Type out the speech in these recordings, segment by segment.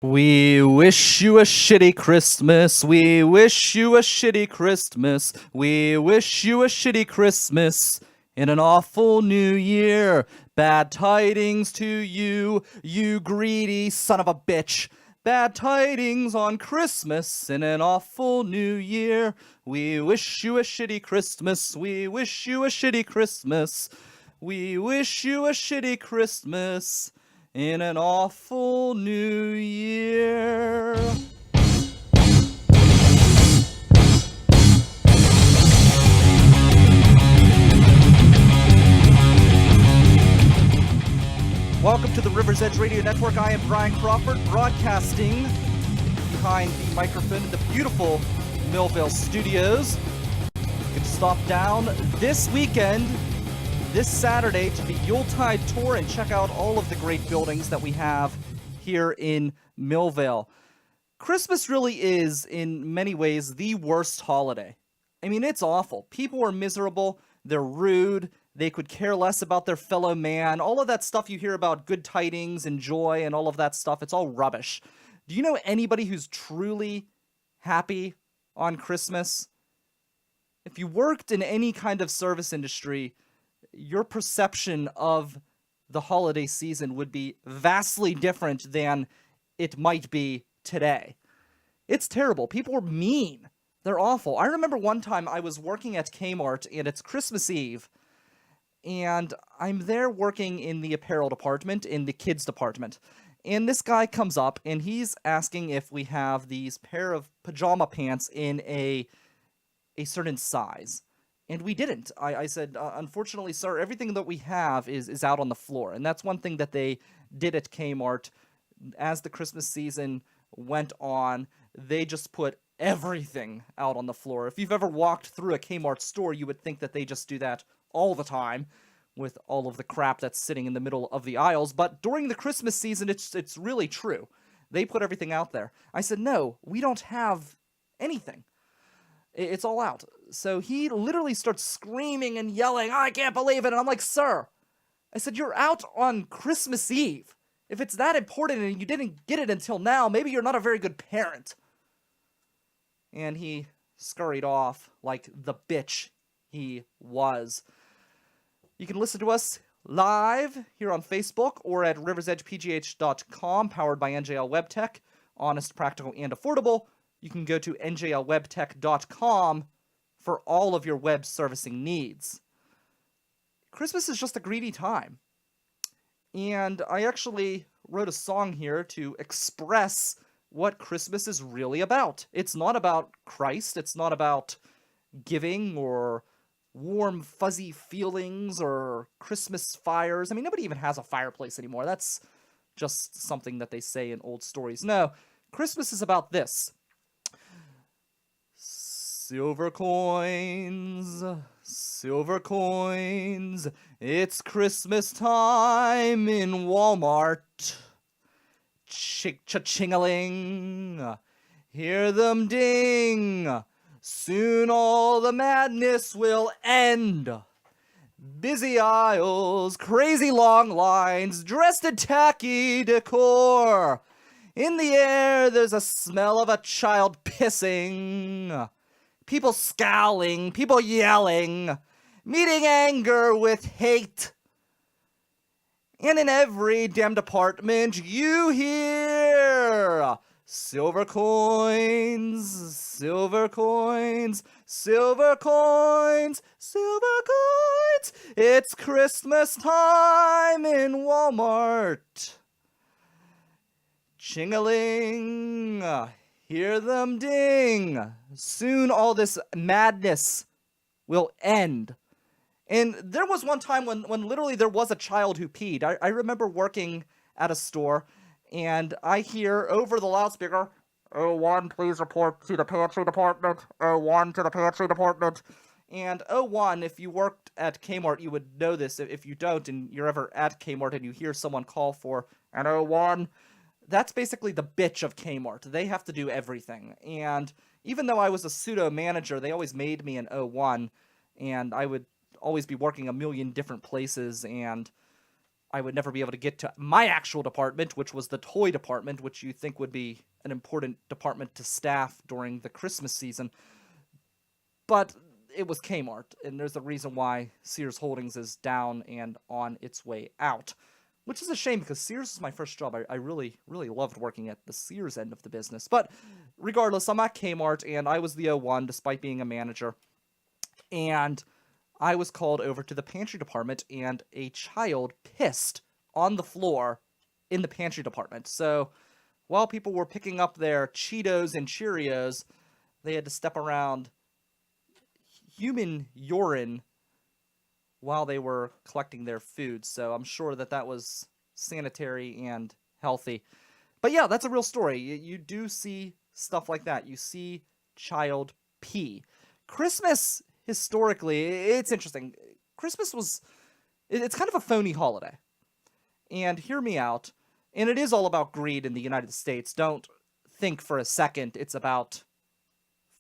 We wish you a shitty Christmas. We wish you a shitty Christmas. We wish you a shitty Christmas in an awful new year. Bad tidings to you, you greedy son of a bitch. Bad tidings on Christmas in an awful new year. We wish you a shitty Christmas. We wish you a shitty Christmas. We wish you a shitty Christmas in an awful new year. Welcome to the River's Edge Radio Network. I am Brian Crawford, broadcasting behind the microphone in the beautiful Millvale studios. You can stop down this weekend, this Saturday, to the Yuletide Tour and check out all of the great buildings that we have here in Millvale. Christmas really is, in many ways, the worst holiday. I mean, it's awful. People are miserable, they're rude, they could care less about their fellow man. All of that stuff you hear about good tidings and joy and all of that stuff, it's all rubbish. Do you know anybody who's truly happy on Christmas? If you worked in any kind of service industry, your perception of the holiday season would be vastly different than it might be today. It's terrible. People are mean. They're awful. I remember one time I was working at Kmart, and it's Christmas Eve, and I'm there working in the apparel department, in the kids department. And this guy comes up, and he's asking if we have these pair of pajama pants in a certain size. And we didn't. I said, unfortunately, sir, everything that we have is out on the floor. And that's one thing that they did at Kmart. As the Christmas season went on, they just put everything out on the floor. If you've ever walked through a Kmart store, you would think that they just do that all the time with all of the crap that's sitting in the middle of the aisles. But during the Christmas season, it's really true. They put everything out there. I said, no, we don't have anything. It's all out. So he literally starts screaming and yelling, I can't believe it. And I'm like, sir, I said, you're out on Christmas Eve. If it's that important and you didn't get it until now, maybe you're not a very good parent. And he scurried off like the bitch he was. You can listen to us live here on Facebook or at riversedgepgh.com, powered by NJL WebTech, honest, practical, and affordable. You can go to njlwebtech.com for all of your web servicing needs. Christmas is just a greedy time. And I actually wrote a song here to express what Christmas is really about. It's not about Christ. It's not about giving or warm, fuzzy feelings or Christmas fires. I mean, nobody even has a fireplace anymore. That's just something that they say in old stories. No, Christmas is about this. Silver coins, it's Christmas time in Walmart. Cha-ching-a-ling, hear them ding, soon all the madness will end. Busy aisles, crazy long lines, dressed in tacky decor. In the air there's a smell of a child pissing. People scowling, people yelling, meeting anger with hate. And in every damn department you hear silver coins, silver coins, silver coins, silver coins. It's Christmas time in Walmart. Ching-a-ling, hear them ding. Soon all this madness will end. And there was one time when literally there was a child who peed. I remember working at a store, and I hear over the loudspeaker, "01, please report to the pantry department. 01 to the pantry department." And 01, if you worked at Kmart, you would know this. If you don't, and you're ever at Kmart and you hear someone call for an 01, that's basically the bitch of Kmart. They have to do everything. And even though I was a pseudo manager, they always made me an 01, and I would always be working a million different places, and I would never be able to get to my actual department, which was the toy department, which you think would be an important department to staff during the Christmas season. But it was Kmart, and there's a reason why Sears Holdings is down and on its way out. Which is a shame, because Sears was my first job. I really, really loved working at the Sears end of the business. But regardless, I'm at Kmart, and I was the O1, despite being a manager. And I was called over to the pantry department, and a child pissed on the floor in the pantry department. So while people were picking up their Cheetos and Cheerios, they had to step around human urine while they were collecting their food. So I'm sure that was sanitary and healthy. But yeah, that's a real story. You do see stuff like that. You see child pee. Christmas, historically, it's interesting. Christmas it's kind of a phony holiday. And hear me out. And it is all about greed in the United States. Don't think for a second it's about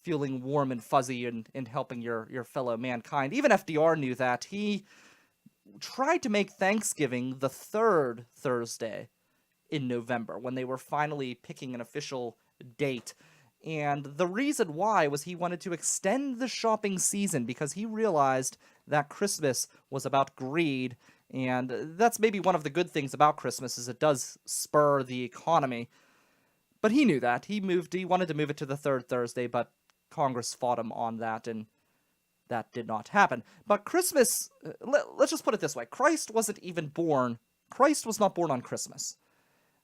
feeling warm and fuzzy and helping your fellow mankind. Even FDR knew that. He tried to make Thanksgiving the third Thursday in November, when they were finally picking an official date. And the reason why was he wanted to extend the shopping season, because he realized that Christmas was about greed. And that's maybe one of the good things about Christmas, is it does spur the economy. But he knew that. He wanted to move it to the third Thursday, but Congress fought him on that, and that did not happen. But Christmas, let's just put it this way. Christ was not born on Christmas.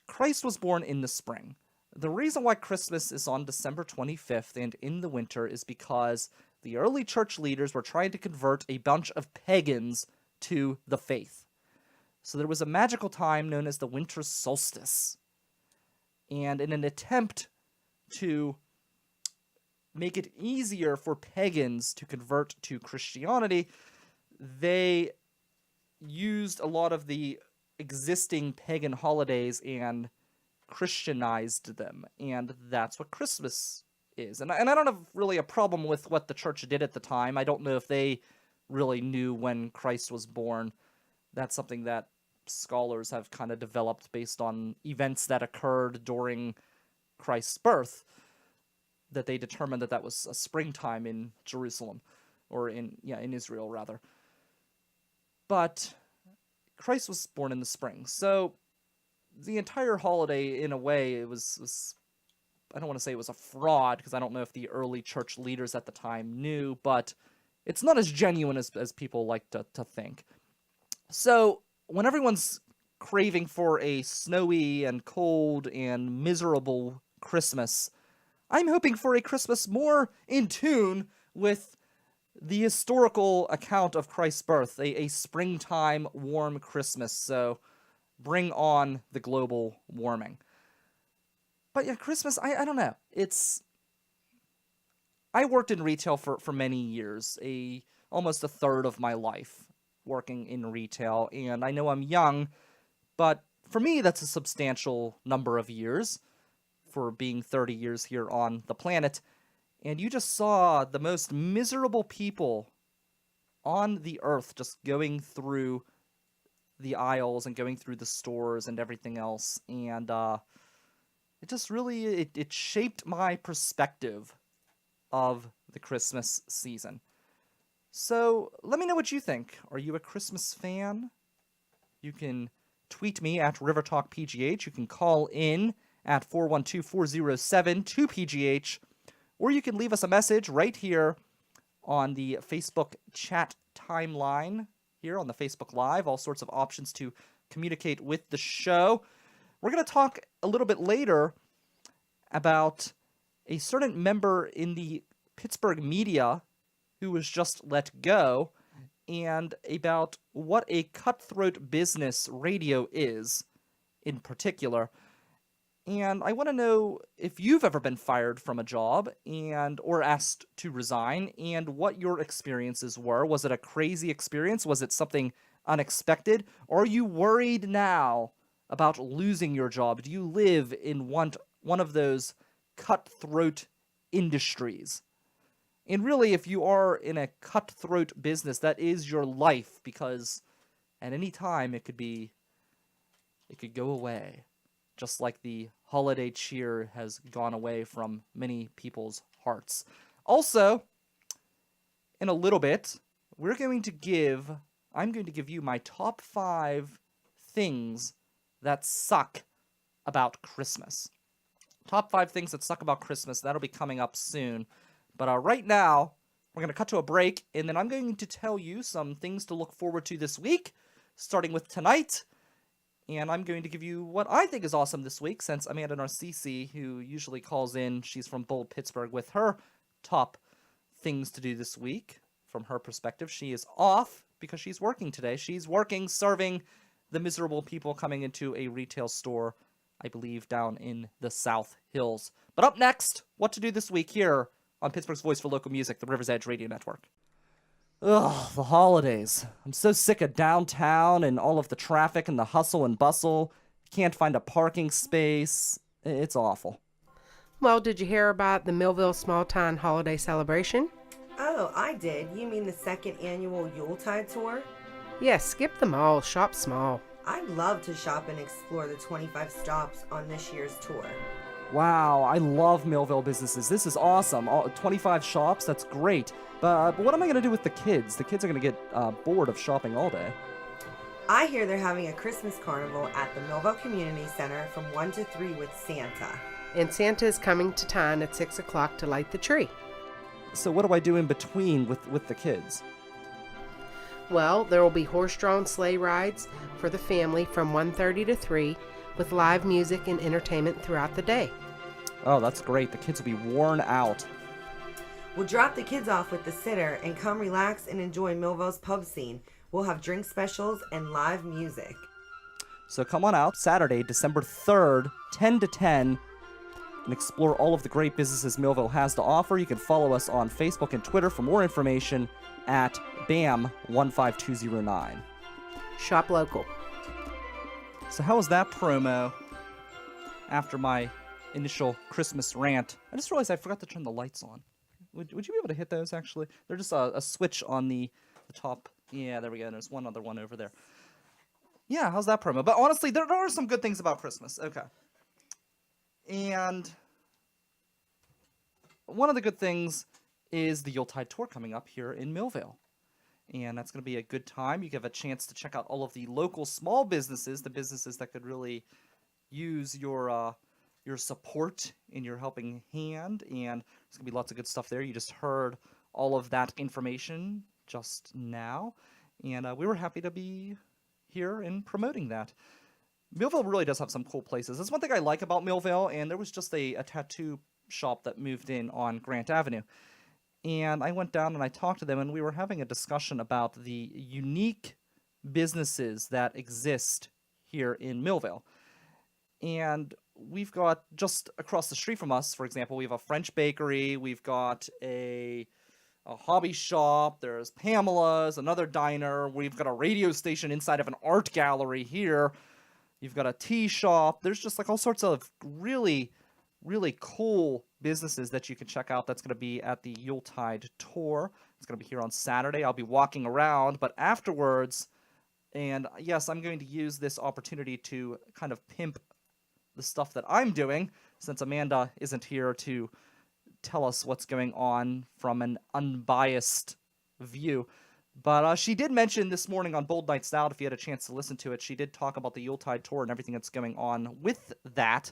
Christ was born in the spring. The reason why Christmas is on December 25th and in the winter is because the early church leaders were trying to convert a bunch of pagans to the faith. So there was a magical time known as the winter solstice. And in an attempt to make it easier for pagans to convert to Christianity, they used a lot of the existing pagan holidays and Christianized them, and that's what Christmas is. And I don't have really a problem with what the church did at the time. I don't know if they really knew when Christ was born. That's something that scholars have kind of developed based on events that occurred during Christ's birth, that they determined that was a springtime in Jerusalem, or in Israel, rather. But Christ was born in the spring, so the entire holiday, in a way, it was I don't want to say it was a fraud, because I don't know if the early church leaders at the time knew, but it's not as genuine as people like to think. So when everyone's craving for a snowy and cold and miserable Christmas, I'm hoping for a Christmas more in tune with the historical account of Christ's birth, a springtime warm Christmas. So bring on the global warming. But yeah, Christmas, I don't know. I worked in retail for many years, almost a third of my life working in retail, and I know I'm young, but for me that's a substantial number of years for being 30 years here on the planet. And you just saw the most miserable people on the earth just going through the aisles and going through the stores and everything else. And it just really, it shaped my perspective of the Christmas season. So let me know what you think. Are you a Christmas fan? You can tweet me at RiverTalkPGH. You can call in at 412-407-2PGH, or you can leave us a message right here on the Facebook chat timeline, here on the Facebook Live. All sorts of options to communicate with the show. We're going to talk a little bit later about a certain member in the Pittsburgh media who was just let go, and about what a cutthroat business radio is in particular. And I want to know if you've ever been fired from a job or asked to resign, and what your experiences were. Was it a crazy experience? Was it something unexpected? Or are you worried now about losing your job? Do you live in one of those cutthroat industries? And really, if you are in a cutthroat business, that is your life, because at any time it could be it could go away, just like the holiday cheer has gone away from many people's hearts. Also, in a little bit, I'm going to give you my top 5 things that suck about Christmas. Top 5 things that suck about Christmas. That'll be coming up soon. But right now, we're going to cut to a break, and then I'm going to tell you some things to look forward to this week, starting with tonight. And I'm going to give you what I think is awesome this week, since Amanda Narcisi, who usually calls in, she's from Bold, Pittsburgh, with her top things to do this week. From her perspective, she is off because she's working today. She's working serving the miserable people coming into a retail store, I believe, down in the South Hills. But up next, what to do this week here on Pittsburgh's Voice for Local Music, the River's Edge Radio Network. Ugh, the holidays. I'm so sick of downtown and all of the traffic and the hustle and bustle. Can't find a parking space. It's awful. Well, did you hear about the Millville Small Town Holiday Celebration? Oh, I did. You mean the 2nd annual Yuletide tour? Yes, skip the mall, shop small. I'd love to shop and explore the 25 stops on this year's tour. Wow, I love Millville businesses. This is awesome. 25 shops, that's great. But what am I going to do with the kids? The kids are going to get bored of shopping all day. I hear they're having a Christmas carnival at the Millville Community Center from 1 to 3 with Santa. And Santa is coming to town at 6 o'clock to light the tree. So what do I do in between with the kids? Well, there will be horse-drawn sleigh rides for the family from 1:30 to 3 with live music and entertainment throughout the day. Oh, that's great. The kids will be worn out. We'll drop the kids off with the sitter and come relax and enjoy Millville's pub scene. We'll have drink specials and live music. So come on out Saturday, December 3rd, 10 to 10, and explore all of the great businesses Millville has to offer. You can follow us on Facebook and Twitter for more information at BAM15209. Shop local. So how was that promo after my initial Christmas rant? I just realized I forgot to turn the lights on. Would you be able to hit those, actually? They're just a switch on the top. Yeah, there we go. There's one other one over there. Yeah, how's that promo? But honestly, there are some good things about Christmas. Okay. And one of the good things is the Yuletide Tour coming up here in Millville. And that's going to be a good time. You have a chance to check out all of the local small businesses, the businesses that could really use your support and your helping hand. And there's going to be lots of good stuff there. You just heard all of that information just now. And we were happy to be here and promoting that. Millville really does have some cool places. That's one thing I like about Millville, and there was just a tattoo shop that moved in on Grant Avenue. And I went down and I talked to them, and we were having a discussion about the unique businesses that exist here in Millville. And we've got, just across the street from us, for example, we have a French bakery, we've got a hobby shop, there's Pamela's, another diner, we've got a radio station inside of an art gallery here, you've got a tea shop, there's just like all sorts of really cool businesses that you can check out. That's going to be at the Yuletide Tour. It's going to be here on Saturday. I'll be walking around, but afterwards, and yes, I'm going to use this opportunity to kind of pimp the stuff that I'm doing, since Amanda isn't here to tell us what's going on from an unbiased view. But she did mention this morning on Bold Nights Out, if you had a chance to listen to it, she did talk about the Yuletide Tour and everything that's going on with that.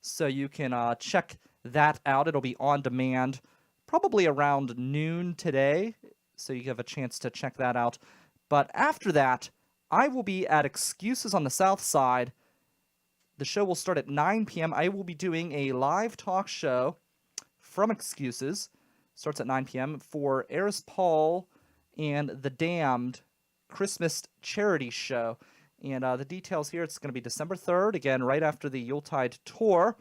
So you can check that out. It'll be on demand probably around noon today, so you have a chance to check that out. But after that, I will be at Excuses on the South Side. The show will start at 9 p.m. I will be doing a live talk show from Excuses. Starts at 9 p.m. for Eris Paul and the Damned Christmas charity show. And the details here, it's going to be December 3rd, again, right after the Yuletide Tour.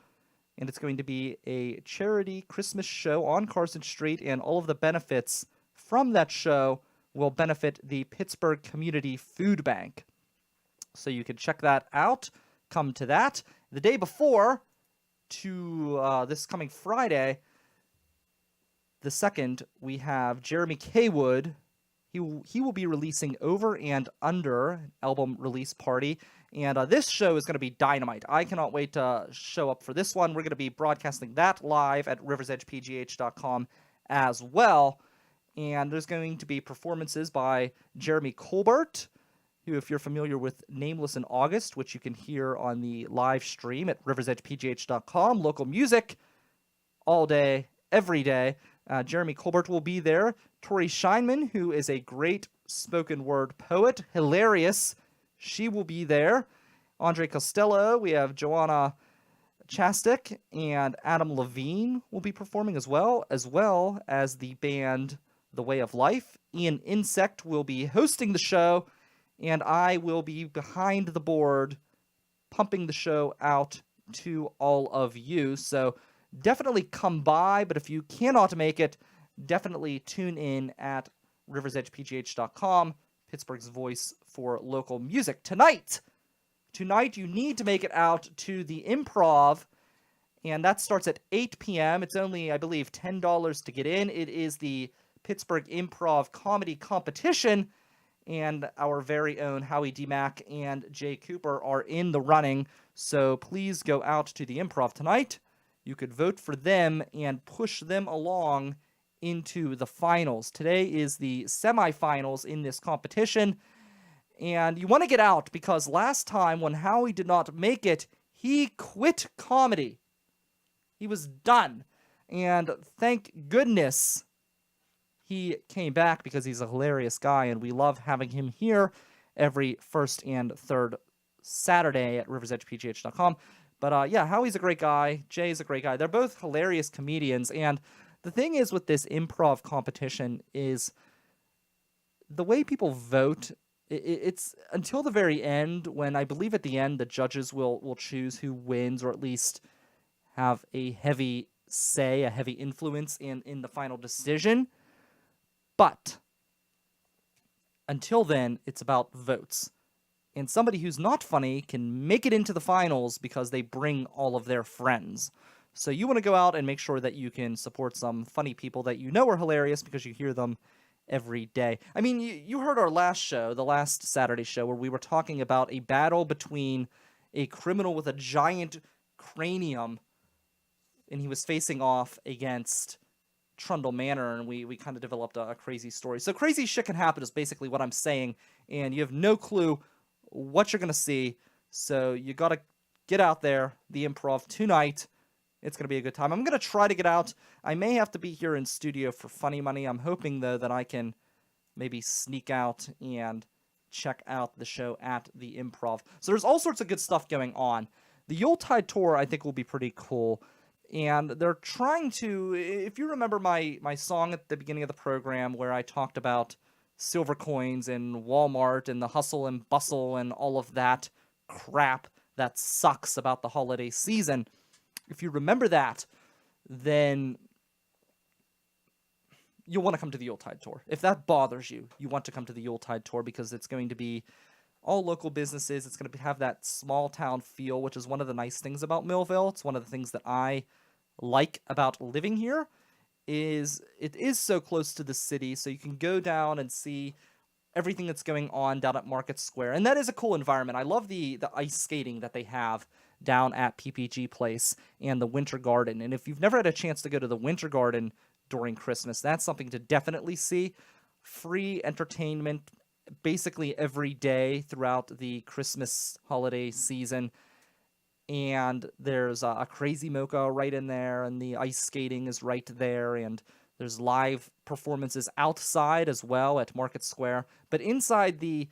And it's going to be a charity Christmas show on Carson Street, and all of the benefits from that show will benefit the Pittsburgh Community Food Bank. So you can check that out. Come to that. The day before, to this coming Friday, the 2nd, we have Jeremy Kaywood He will be releasing Over and Under album release party, and this show is going to be dynamite. I cannot wait to show up for this one. We're going to be broadcasting that live at riversedgepgh.com as well, and there's going to be performances by Jeremy Colbert, who, if you're familiar with Nameless in August, which you can hear on the live stream at riversedgepgh.com, local music all day, every day. Jeremy Colbert will be there. Tori Scheinman, who is a great spoken word poet, hilarious, she will be there. Andre Costello, we have Joanna Chastik, and Adam Levine will be performing as well as the band The Way of Life. Ian Insect will be hosting the show, and I will be behind the board pumping the show out to all of you. So definitely come by, but if you cannot make it, definitely tune in at riversedgepgh.com, Pittsburgh's voice for local music. Tonight, you need to make it out to the Improv, and that starts at 8 p.m. It's only, I believe, $10 to get in. It is the Pittsburgh Improv Comedy Competition, and our very own Howie D. Mack and Jay Cooper are in the running, so please go out to the Improv tonight. You could vote for them and push them along into the finals. Today is the semifinals in this competition, and you want to get out because last time when Howie did not make it, he quit comedy. He was done, and thank goodness he came back because he's a hilarious guy, and we love having him here every first and third Saturday at riversedgepgh.com. But yeah, Howie's a great guy. Jay's a great guy. They're both hilarious comedians, and the thing is with this improv competition is the way people vote, it's until the very end, when I believe at the end the judges will choose who wins, or at least have a heavy say, a heavy influence in the final decision. But until then, it's about votes. And somebody who's not funny can make it into the finals because they bring all of their friends. So you want to go out and make sure that you can support some funny people that you know are hilarious because you hear them every day. I mean, you heard our last show, the last Saturday show, where we were talking about a battle between a criminal with a giant cranium, and he was facing off against Trundle Manor, and we kind of developed a crazy story. So crazy shit can happen is basically what I'm saying, and you have no clue what you're going to see, so you got to get out there, the Improv, tonight. It's going to be a good time. I'm going to try to get out. I may have to be here in studio for Funny Money. I'm hoping, though, that I can maybe sneak out and check out the show at the Improv. So there's all sorts of good stuff going on. The Yuletide Tour, I think, will be pretty cool. And they're trying to, if you remember my song at the beginning of the program where I talked about silver coins and Walmart and the hustle and bustle and all of that crap that sucks about the holiday season, if you remember that, then you'll want to come to the Yuletide Tour. If that bothers you, you want to come to the Yuletide Tour because it's going to be all local businesses. It's going to have that small town feel, which is one of the nice things about Millville. It's one of the things that I like about living here, is it is so close to the city, so you can go down and see everything that's going on down at Market Square. And that is a cool environment. I love the ice skating that they have down at PPG Place and the Winter Garden. And if you've never had a chance to go to the Winter Garden during Christmas, that's something to definitely see. Free entertainment basically every day throughout the Christmas holiday season. And there's a Crazy Mocha right in there, and the ice skating is right there, and there's live performances outside as well at Market Square. But inside the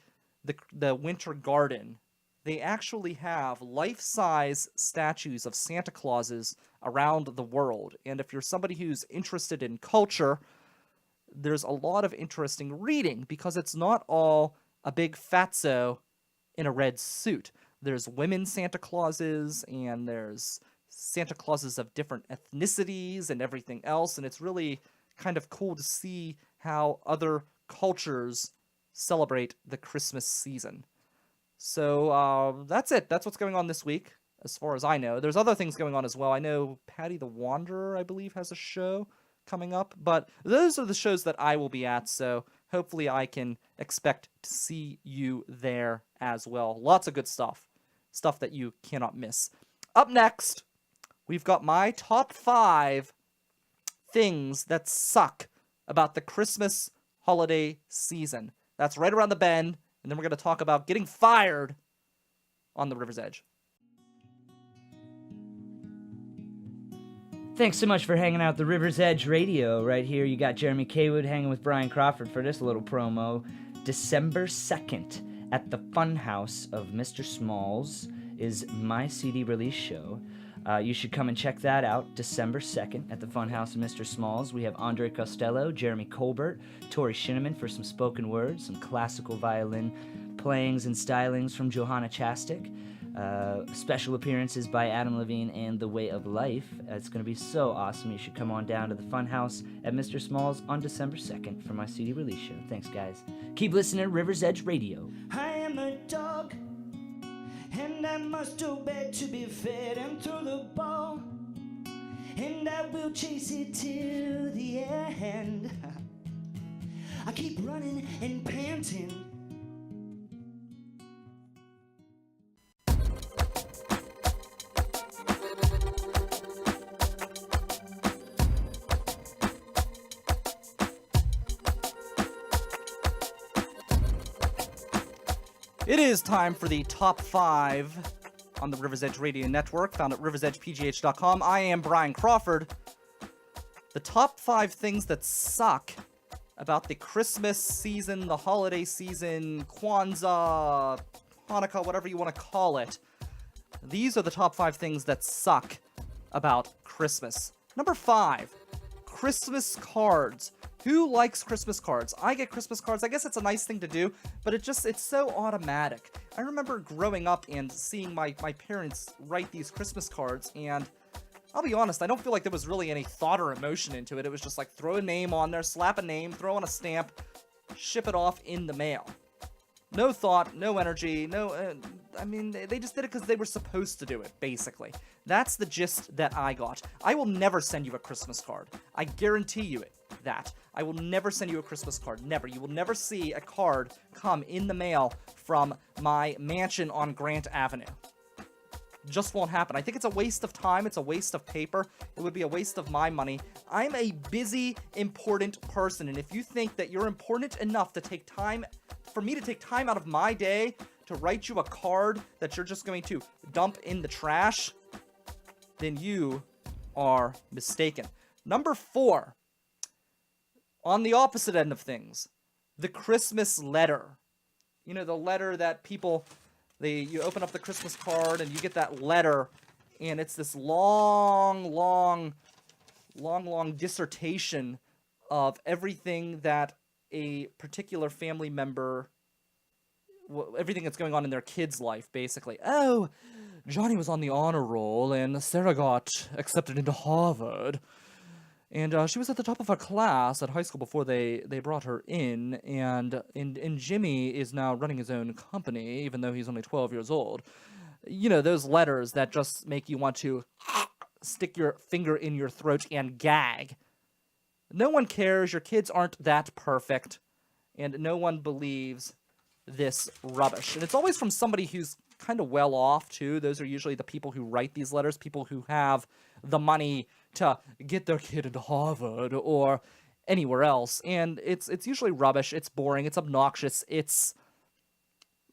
Winter Garden, they actually have life-size statues of Santa Clauses around the world. And if you're somebody who's interested in culture, there's a lot of interesting reading, because it's not all a big fatso in a red suit. There's women Santa Clauses, and there's Santa Clauses of different ethnicities and everything else, and it's really kind of cool to see how other cultures celebrate the Christmas season. So that's it. That's what's going on this week, as far as I know. There's other things going on as well. I know Patty the Wanderer, I believe, has a show coming up, but those are the shows that I will be at, so hopefully I can expect to see you there as well. Lots of good stuff. Stuff that you cannot miss. Up next, we've got my top 5 things that suck about the Christmas holiday season. That's right around the bend, and then we're going to talk about getting fired on the River's Edge. Thanks so much for hanging out at the River's Edge Radio. Right here, you got Jeremy Kaywood hanging with Brian Crawford for this little promo. December 2nd at the Funhouse of Mr. Smalls is my CD release show. You should come and check that out, December 2nd at the Funhouse of Mr. Smalls. We have Andre Costello, Jeremy Colbert, Tori Shinneman for some spoken words, some classical violin playings and stylings from Johanna Chastik. Special appearances by Adam Levine and The Way of Life. It's going to be so awesome. You should come on down to the Funhouse at Mr. Smalls on December 2nd for my CD release show. Thanks, guys. Keep listening to River's Edge Radio. I am a dog, and I must obey to be fed and throw the ball, and I will chase it till the end. I keep running and panting. It is time for the top 5 on the River's Edge Radio Network, found at riversedgepgh.com. I am Brian Crawford. The top 5 things that suck about the Christmas season, the holiday season, Kwanzaa, Hanukkah, whatever you want to call it. These are the top 5 things that suck about Christmas. Number 5, Christmas cards. Who likes Christmas cards? I get Christmas cards. I guess it's a nice thing to do, but it's so automatic. I remember growing up and seeing my parents write these Christmas cards, and I'll be honest, I don't feel like there was really any thought or emotion into it. It was just like throw a name on there, slap a name, throw on a stamp, ship it off in the mail. No thought, no energy, they just did it because they were supposed to do it, basically. That's the gist that I got. I will never send you a Christmas card. I guarantee you that. I will never send you a Christmas card. Never. You will never see a card come in the mail from my mansion on Grant Avenue. Just won't happen. I think it's a waste of time. It's a waste of paper. It would be a waste of my money. I'm a busy, important person, and if you think that you're important enough to take time, for me to take time out of my day to write you a card that you're just going to dump in the trash, then you are mistaken. Number 4, on the opposite end of things, the Christmas letter. You know, the letter that people, you open up the Christmas card and you get that letter, and it's this long dissertation of everything that a particular family member, everything that's going on in their kid's life, basically. Oh, Johnny was on the honor roll, and Sarah got accepted into Harvard. And she was at the top of her class at high school before they brought her in, and Jimmy is now running his own company, even though he's only 12 years old. You know, those letters that just make you want to stick your finger in your throat and gag. No one cares, your kids aren't that perfect, and no one believes this rubbish. And it's always from somebody who's kind of well off, too. Those are usually the people who write these letters, people who have the money to get their kid into Harvard or anywhere else. And it's usually rubbish, it's boring, it's obnoxious, it's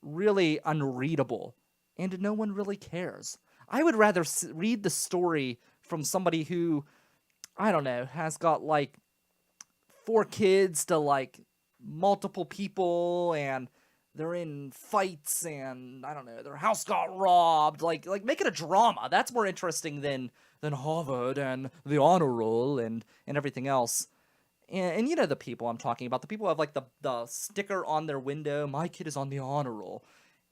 really unreadable, and no one really cares. I would rather read the story from somebody who, I don't know, has got like 4 kids to like multiple people, and they're in fights, and I don't know, their house got robbed. Like make it a drama. That's more interesting than Harvard and the honor roll and everything else. And you know the people I'm talking about. The people who have like the sticker on their window, my kid is on the honor roll.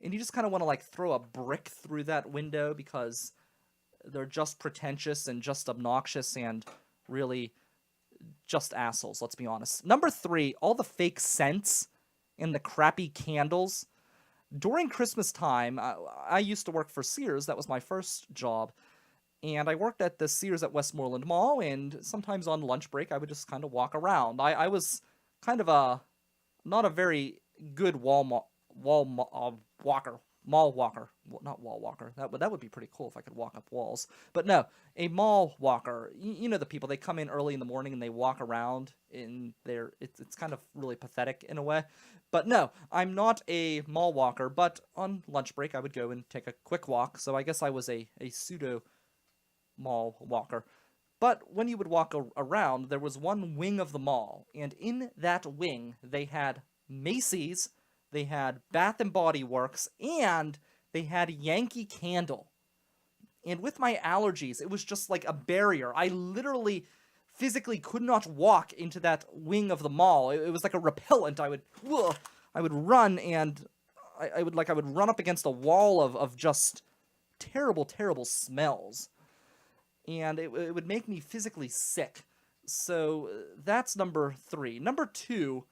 And you just kind of want to like throw a brick through that window because they're just pretentious and just obnoxious and really just assholes, let's be honest. Number 3, all the fake scents and the crappy candles. During Christmas time, I used to work for Sears. That was my first job. And I worked at the Sears at Westmoreland Mall, and sometimes on lunch break, I would just kind of walk around. I was kind of not a very good mall walker. Not wall walker. That would be pretty cool if I could walk up walls. But no, a mall walker. You know the people, they come in early in the morning and they walk around in their, it's kind of really pathetic in a way. But no, I'm not a mall walker, but on lunch break I would go and take a quick walk, so I guess I was a pseudo mall walker. But when you would walk around, there was one wing of the mall, and in that wing they had Macy's, they had Bath and Body Works, and they had Yankee Candle. And with my allergies, it was just like a barrier. I literally physically could not walk into that wing of the mall. It was like a repellent. I would run, and I would run up against a wall of just terrible, terrible smells. And it would make me physically sick. So that's number 3. Number 2,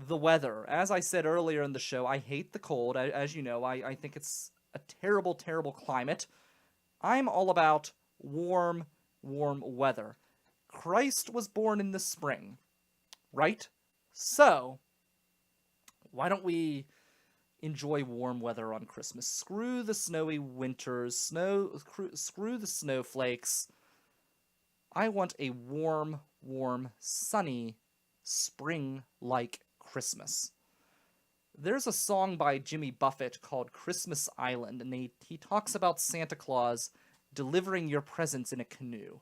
the weather. As I said earlier in the show, I hate the cold. As you know, I think it's a terrible, terrible climate. I'm all about warm, warm weather. Christ was born in the spring, right? So, why don't we enjoy warm weather on Christmas? Screw the snowy winters, screw the snowflakes. I want a warm, warm, sunny, spring-like Christmas. There's a song by Jimmy Buffett called Christmas Island, and he talks about Santa Claus delivering your presents in a canoe.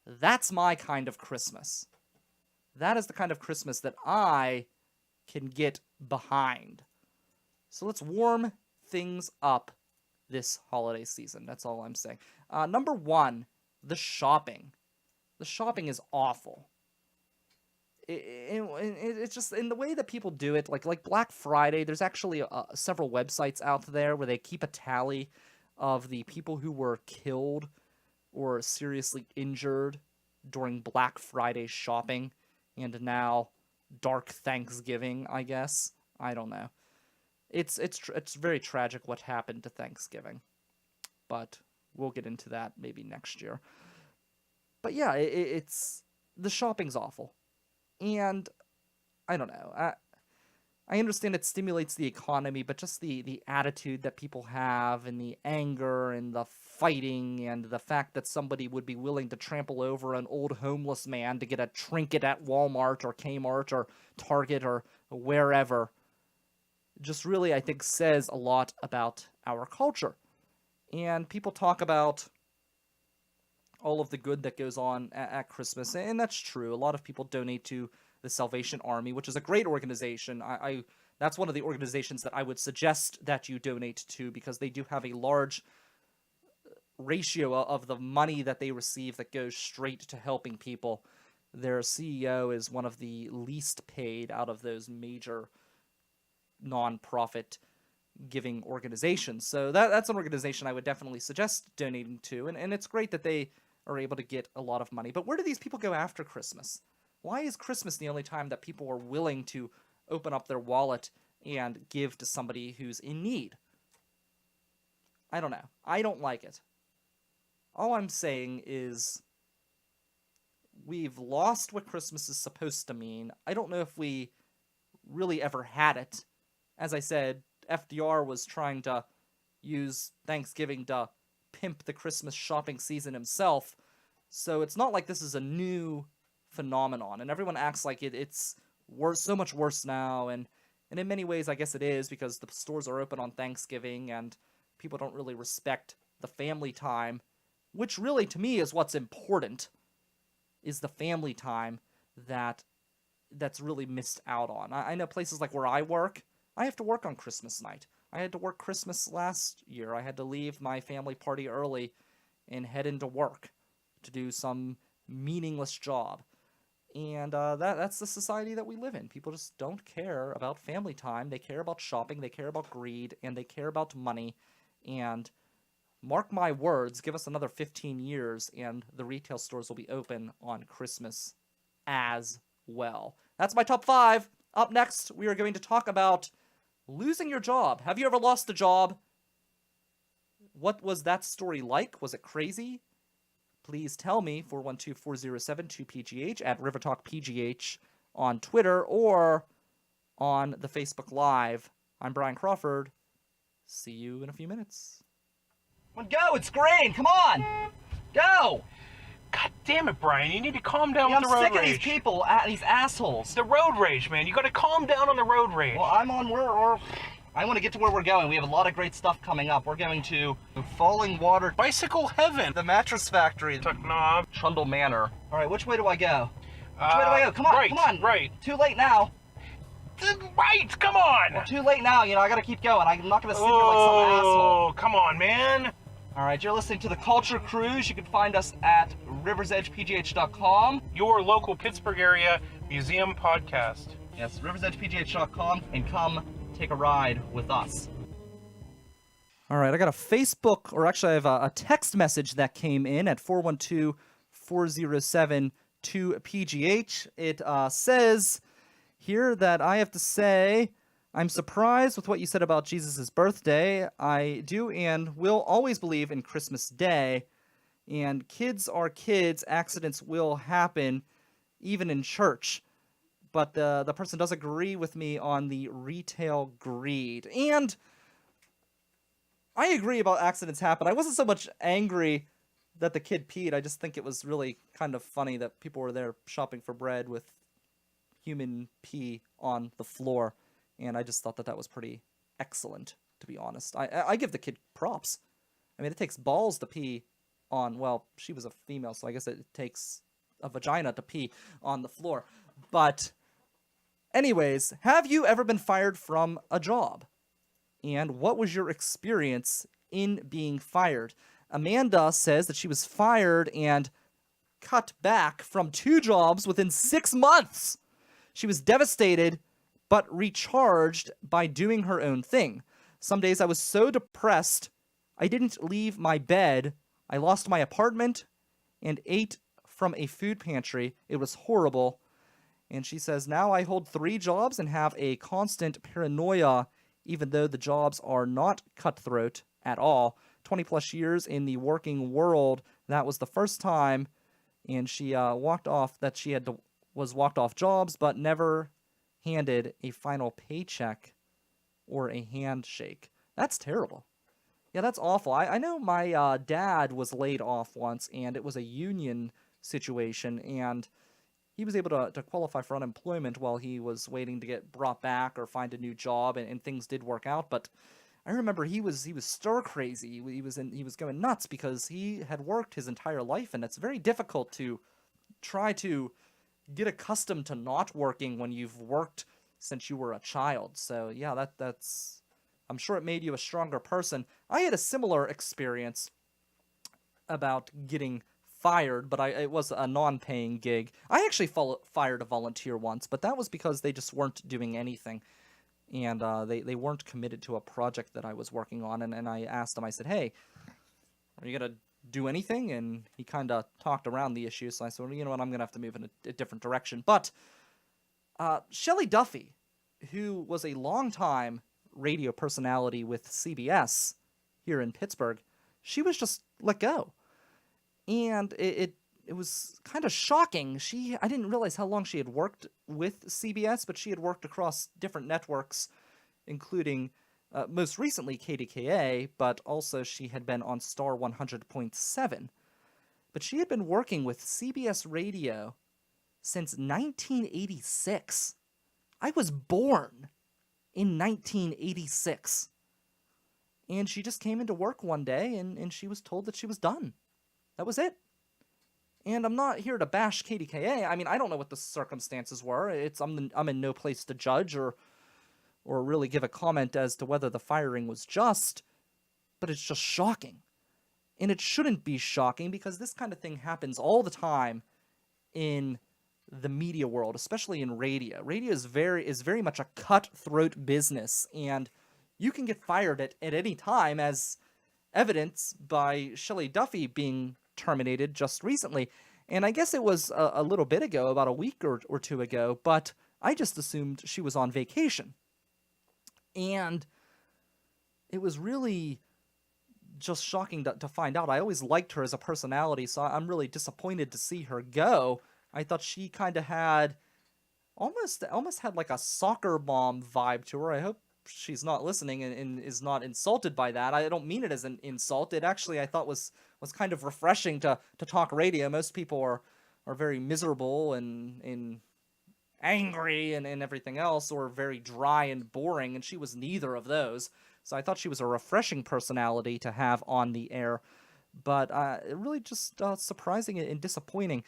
That's my kind of Christmas. That is the kind of Christmas that I can get behind. So let's warm things up this holiday season. That's all I'm saying. Number 1, the shopping. The shopping is awful. It's just in the way that people do it, like Black Friday. There's actually several websites out there where they keep a tally of the people who were killed or seriously injured during Black Friday shopping, and now Dark Thanksgiving, I guess. I don't know. It's very tragic what happened to Thanksgiving, but we'll get into that maybe next year. But yeah, it's the shopping's awful, and I don't know. I understand it stimulates the economy, but just the attitude that people have, and the anger, and the fighting, and the fact that somebody would be willing to trample over an old homeless man to get a trinket at Walmart or Kmart or Target or wherever, just really, I think, says a lot about our culture. And people talk about all of the good that goes on at Christmas, and that's true. A lot of people donate to the Salvation Army, which is a great organization. That's one of the organizations that I would suggest that you donate to, because they do have a large ratio of the money that they receive that goes straight to helping people. Their CEO is one of the least paid out of those major non-profit giving organizations. So that's an organization I would definitely suggest donating to, and it's great that they are able to get a lot of money. But where do these people go after Christmas? Why is Christmas the only time that people are willing to open up their wallet and give to somebody who's in need? I don't know. I don't like it. All I'm saying is we've lost what Christmas is supposed to mean. I don't know if we really ever had it. As I said, FDR was trying to use Thanksgiving to pimp the Christmas shopping season himself, so it's not like this is a new phenomenon, and everyone acts like it's worse, so much worse now, and in many ways I guess it is, because the stores are open on Thanksgiving and people don't really respect the family time, which really to me is what's important, is the family time that's really missed out on. I know places like where I work, I have to work on Christmas night. I had to work Christmas last year. I had to leave my family party early and head into work to do some meaningless job. And that's the society that we live in. People just don't care about family time. They care about shopping, they care about greed, and they care about money. And mark my words, give us another 15 years and the retail stores will be open on Christmas as well. That's my top 5. Up next, we are going to talk about losing your job. Have you ever lost a job? What was that story like? Was it crazy? please tell me, 412-407-2PGH at RiverTalkPGH on Twitter or on the Facebook Live. I'm Brian Crawford. See you in a few minutes. Come on, go! It's green! Come on! Go! God damn it, Brian. You need to calm down Yeah, with the road I'm sick rage. of these people, these assholes. The road rage, man. You gotta calm down on the road rage. Well, I want to get to where we're going. We have a lot of great stuff coming up. We're going to Falling Water, Bicycle heaven. the Mattress Factory, Tuck Knob. Trundle Manor. All right, which way do I go? Which way do I go? Come on, right, come on. Right. Too late now. Right, come on. Well, too late now. I gotta keep going. I'm not gonna sit here like some asshole. Oh, come on, man. All right, you're listening to the Culture Cruise. You can find us at riversedgepgh.com. Your local Pittsburgh area museum podcast. Yes, riversedgepgh.com, and come take a ride with us. All right, I got a Facebook, or actually I have a text message that came in at 412-407-2PGH. It says here that I have to say, I'm surprised with what you said about Jesus' birthday. I do and will always believe in Christmas Day. And kids are kids. Accidents will happen, even in church. But the person does agree with me on the retail greed. And I agree about accidents happen. I wasn't so much angry that the kid peed. I just think it was really kind of funny that people were there shopping for bread with human pee on the floor. And I just thought that was pretty excellent, to be honest. I give the kid props. I mean, it takes balls to pee on, well, she was a female, so I guess it takes a vagina to pee on the floor. But anyways, have you ever been fired from a job? And what was your experience in being fired? Amanda says that she was fired and cut back from 2 jobs within 6 months. She was devastated, but recharged by doing her own thing. Some days I was so depressed, I didn't leave my bed. I lost my apartment and ate from a food pantry. It was horrible. And she says, now I hold 3 jobs and have a constant paranoia, even though the jobs are not cutthroat at all. 20 plus years in the working world, that was the first time. And she was walked off jobs, but never handed a final paycheck or a handshake. That's terrible. Yeah, that's awful. I know my dad was laid off once, and it was a union situation, and he was able to qualify for unemployment while he was waiting to get brought back or find a new job, and things did work out. But I remember he was stir crazy. He was going nuts because he had worked his entire life, and it's very difficult to try to get accustomed to not working when you've worked since you were a child. So yeah, that's I'm sure it made you a stronger person. I had a similar experience about getting fired, but it was a non-paying gig. I actually fired a volunteer once, but that was because they just weren't doing anything. And they weren't committed to a project that I was working on. And I asked him, I said, hey, are you going to do anything? And he kind of talked around the issue. So I said, well, you know what, I'm going to have to move in a different direction. But Shelley Duffy, who was a longtime radio personality with CBS here in Pittsburgh, she was just let go. And it was kind of shocking. I didn't realize how long she had worked with CBS, but she had worked across different networks, including most recently KDKA, but also she had been on Star 100.7. But she had been working with CBS Radio since 1986. I was born in 1986. And she just came into work one day, and she was told that she was done. That was it. And I'm not here to bash KDKA. I mean, I don't know what the circumstances were. I'm in no place to judge or really give a comment as to whether the firing was just, but it's just shocking. And it shouldn't be shocking because this kind of thing happens all the time in the media world, especially in radio. Radio is very much a cutthroat business, and you can get fired at any time, as evidenced by Shelley Duffy being terminated just recently. And I guess it was a little bit ago, about a week or two ago, but I just assumed she was on vacation. And it was really just shocking to find out. I always liked her as a personality, so I'm really disappointed to see her go. I thought she kind of had almost had like a soccer mom vibe to her. I hope she's not listening and is not insulted by that. I don't mean it as an insult. It actually, I thought, was kind of refreshing to talk radio. Most people are very miserable and angry and everything else, or very dry and boring, and she was neither of those. So I thought she was a refreshing personality to have on the air, but really just surprising and disappointing.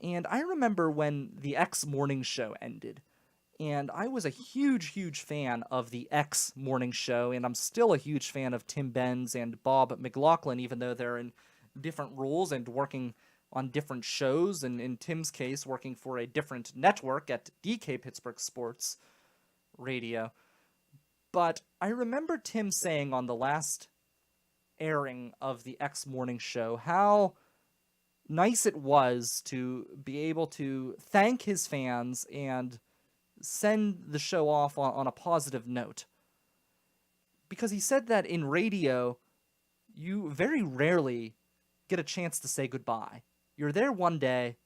And I remember when the X morning show ended, and I was a huge fan of the X morning show, and I'm still a huge fan of Tim Benz and Bob McLaughlin, even though they're in different roles and working on different shows, and in Tim's case, working for a different network at DK Pittsburgh Sports Radio. But I remember Tim saying on the last airing of the X morning show how nice it was to be able to thank his fans and send the show off on a positive note. Because he said that in radio, you very rarely get a chance to say goodbye. You're there one day,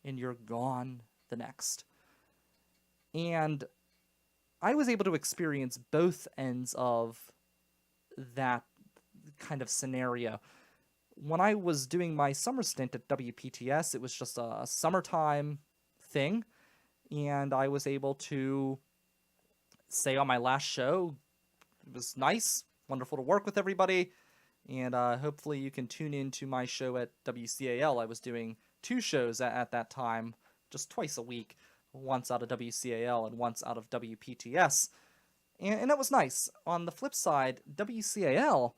and you're gone the next. And I was able to experience both ends of that kind of scenario. When I was doing my summer stint at WPTS, it was just a summertime thing, and I was able to say on my last show, it was nice, wonderful to work with everybody, and hopefully you can tune into my show at WCAL. I was doing 2 shows at that time, just twice a week, once out of WCAL and once out of WPTS, and that was nice. On the flip side, WCAL,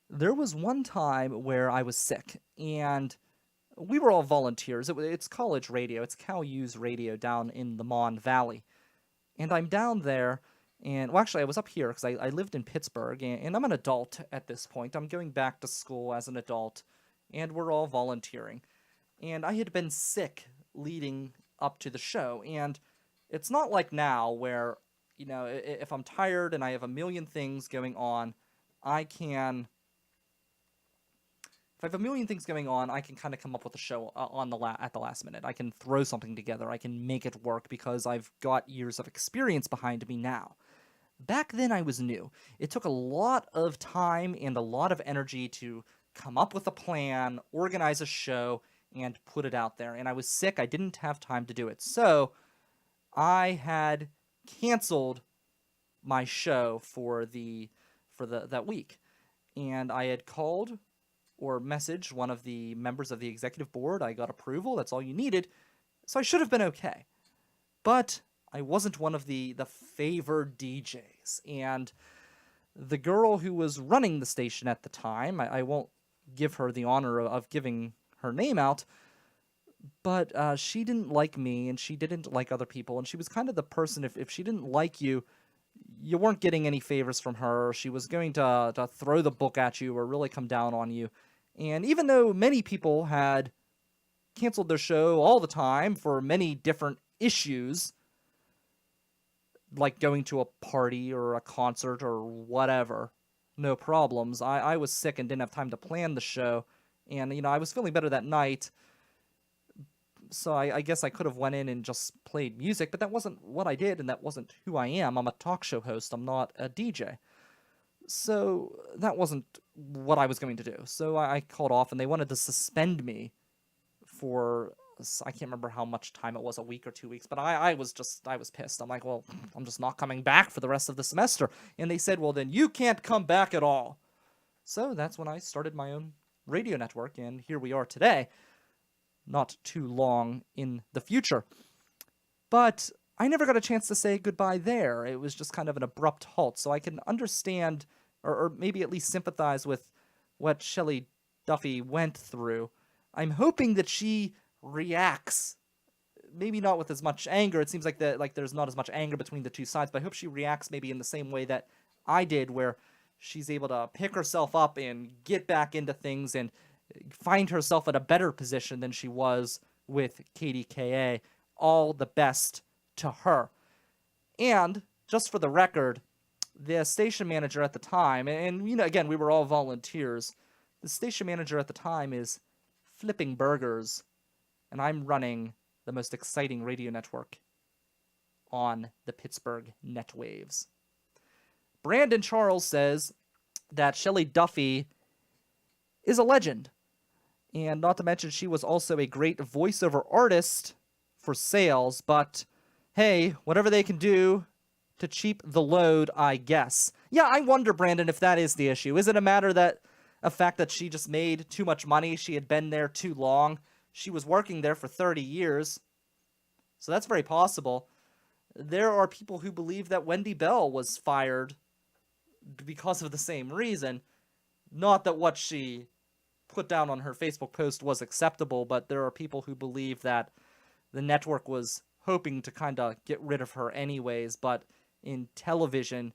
there was one time where I was sick, and we were all volunteers. It's college radio. It's Cal U's radio down in the Mon Valley. And I'm down there, and, well, actually, I was up here because I lived in Pittsburgh, and I'm an adult at this point. I'm going back to school as an adult, and we're all volunteering. And I had been sick leading up to the show, and it's not like now where, you know, if I'm tired and I have a million things going on, I can kind of come up with a show at the last minute. I can throw something together. I can make it work because I've got years of experience behind me now. Back then, I was new. It took a lot of time and a lot of energy to come up with a plan, organize a show, and put it out there. And I was sick. I didn't have time to do it. So I had canceled my show for that week. And I had called or messaged one of the members of the executive board. I got approval. That's all you needed. So I should have been okay. But I wasn't one of the favored DJs. And the girl who was running the station at the time, I won't give her the honor of giving her name out, but she didn't like me, and she didn't like other people, and she was kind of the person, if she didn't like you, you weren't getting any favors from her. She was going to throw the book at you or really come down on you. And even though many people had canceled their show all the time for many different issues, like going to a party or a concert or whatever, no problems. I was sick and didn't have time to plan the show, and, you know, I was feeling better that night, so I guess I could have went in and just played music, but that wasn't what I did, and that wasn't who I am. I'm a talk show host. I'm not a DJ. So that wasn't what I was going to do. So I called off, and they wanted to suspend me for, I can't remember how much time it was, a week or 2 weeks, but I was pissed. I'm like, well, I'm just not coming back for the rest of the semester. And they said, well, then you can't come back at all. So that's when I started my own radio network, and here we are today, not too long in the future. But I never got a chance to say goodbye there. It was just kind of an abrupt halt, so I can understand, or maybe at least sympathize with what Shelley Duffy went through. I'm hoping that she reacts, maybe not with as much anger. It seems like there's not as much anger between the two sides, but I hope she reacts maybe in the same way that I did, where she's able to pick herself up and get back into things and find herself at a better position than she was with KDKA. All the best to her. And, just for the record, the station manager at the time, and again, we were all volunteers. The station manager at the time is flipping burgers, and I'm running the most exciting radio network on the Pittsburgh net waves. Brandon Charles says that Shelley Duffy is a legend, and not to mention she was also a great voiceover artist for sales, but hey, whatever they can do to cheap the load, I guess. Yeah, I wonder, Brandon, if that is the issue. Is it a matter that a fact that she just made too much money, she had been there too long? She was working there for 30 years, so that's very possible. There are people who believe that Wendy Bell was fired because of the same reason. Not that what she put down on her Facebook post was acceptable, but there are people who believe that the network was hoping to kind of get rid of her anyways. But in television,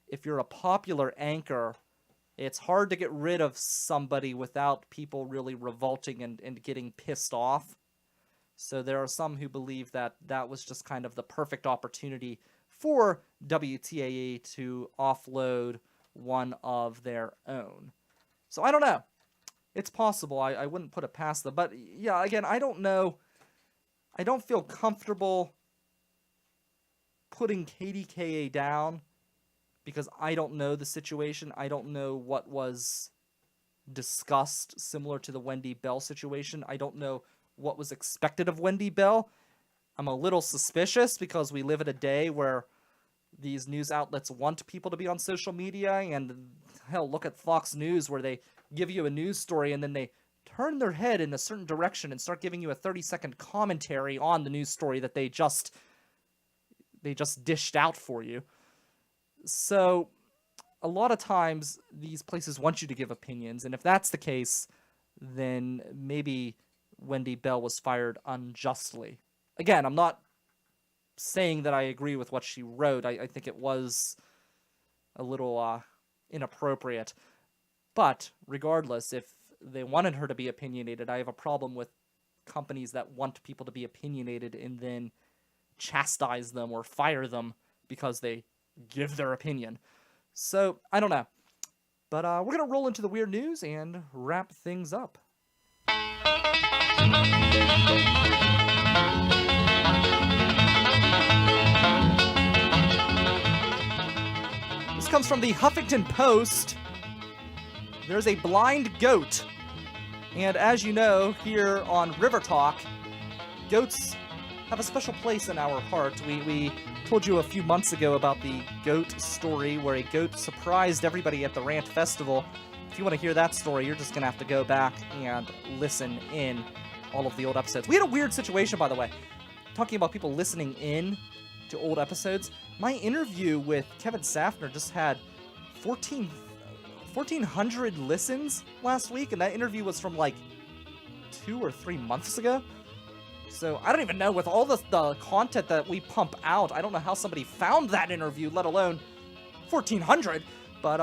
if you're a popular anchor, it's hard to get rid of somebody without people really revolting and getting pissed off. So there are some who believe that that was just kind of the perfect opportunity for WTAE to offload one of their own. So I don't know. It's possible. I wouldn't put it past them. But yeah, again, I don't know. I don't feel comfortable putting KDKA down because I don't know the situation. I don't know what was discussed similar to the Wendy Bell situation. I don't know what was expected of Wendy Bell. I'm a little suspicious because we live in a day where these news outlets want people to be on social media, and hell, look at Fox News where they give you a news story and then they turn their head in a certain direction and start giving you a 30-second commentary on the news story that they just dished out for you. So a lot of times these places want you to give opinions, and if that's the case, then maybe Wendy Bell was fired unjustly. Again, I'm not saying that I agree with what she wrote. I think it was a little inappropriate. But regardless, if they wanted her to be opinionated, I have a problem with companies that want people to be opinionated and then chastise them or fire them because they give their opinion. So, I don't know. But we're going to roll into the weird news and wrap things up. This comes from the Huffington Post. There's a blind goat. And as you know, here on River Talk, goats have a special place in our heart. We told you a few months ago about the goat story where a goat surprised everybody at the Rant Festival. If you want to hear that story, you're just going to have to go back and listen in all of the old episodes. We had a weird situation, by the way. Talking about people listening in to old episodes. My interview with Kevin Safner just had 1,400 listens last week, and that interview was from like 2 or 3 months ago. So I don't even know, with all the content that we pump out, I don't know how somebody found that interview, let alone 1,400. But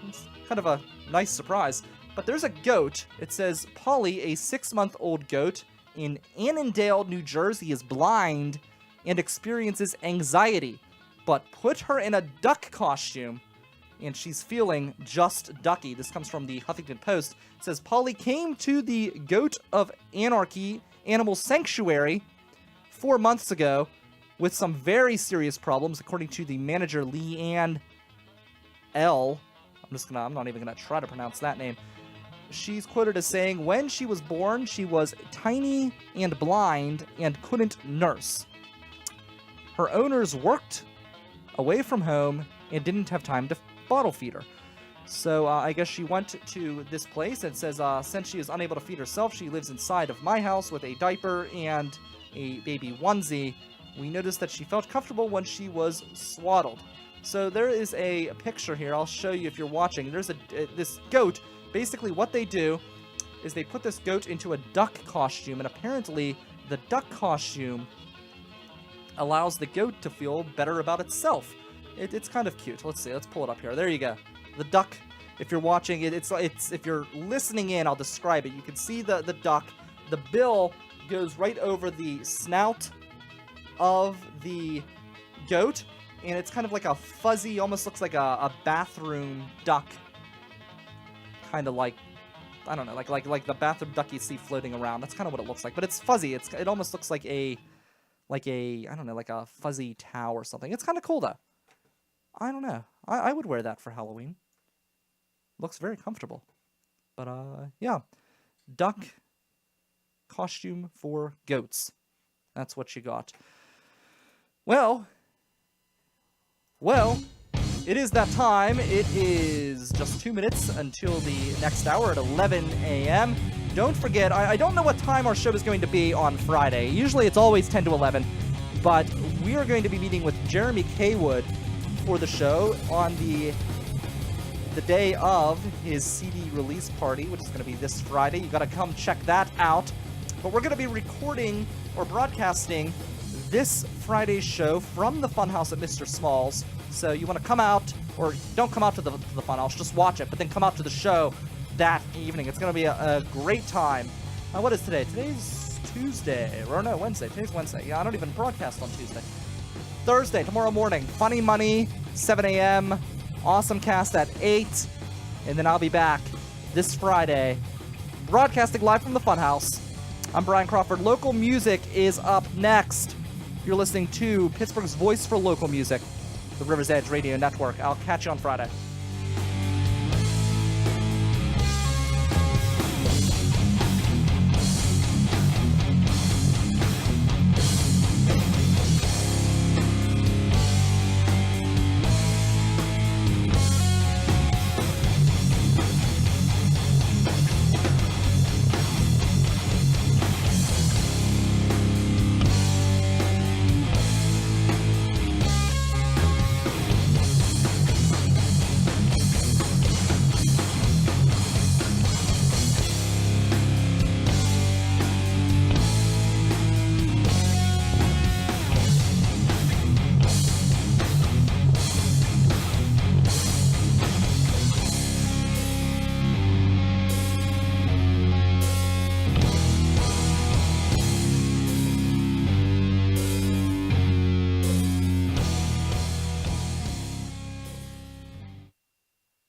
it's kind of a nice surprise. But there's a goat. It says, Polly, a 6-month-old goat in Annandale, New Jersey, is blind and experiences anxiety. But put her in a duck costume, and she's feeling just ducky. This comes from the Huffington Post. It says, Polly came to the Goat of Anarchy Animal Sanctuary 4 months ago with some very serious problems, according to the manager, Leanne L. I'm not even gonna try to pronounce that name. She's quoted as saying, when she was born, she was tiny and blind and couldn't nurse. Her owners worked away from home and didn't have time to bottle feed her. So I guess she went to this place and says, since she is unable to feed herself, she lives inside of my house with a diaper and a baby onesie. We noticed that she felt comfortable when she was swaddled. So there is a picture here. I'll show you if you're watching. There's this goat. Basically what they do is they put this goat into a duck costume, and apparently the duck costume allows the goat to feel better about itself. It's kind of cute. Let's see. Let's pull it up here. There you go. The duck. If you're watching it, it's if you're listening in, I'll describe it. You can see the duck. The bill goes right over the snout of the goat, and it's kind of like a fuzzy, almost looks like a bathroom duck. Kind of like, I don't know, like the bathroom duck you see floating around. That's kind of what it looks like, but it's fuzzy. It almost looks like a I don't know, like a fuzzy towel or something. It's kind of cool though. I don't know. I would wear that for Halloween. Looks very comfortable. But yeah, duck costume for goats. That's what you got. Well, it is that time. It is just 2 minutes until the next hour at 11 a.m. Don't forget, I don't know what time our show is going to be on Friday. Usually it's always 10 to 11, but we are going to be meeting with Jeremy Kaywood for the show on the day of his CD release party, which is going to be this Friday. You got to come check that out. But we're going to be recording or broadcasting this Friday's show from the Funhouse at Mr. Small's. So you want to come out, or don't come out to the Funhouse, just watch it, but then come out to the show that evening. It's going to be a great time. What is today? Today's Tuesday, or no, Wednesday. Today's Wednesday. Yeah, I don't even broadcast on Tuesday. Thursday, tomorrow morning, Funny Money, 7 a.m., Awesome Cast at 8, and then I'll be back this Friday, broadcasting live from the Funhouse. I'm Brian Crawford. Local music is up next. You're listening to Pittsburgh's voice for local music, the River's Edge Radio Network. I'll catch you on Friday.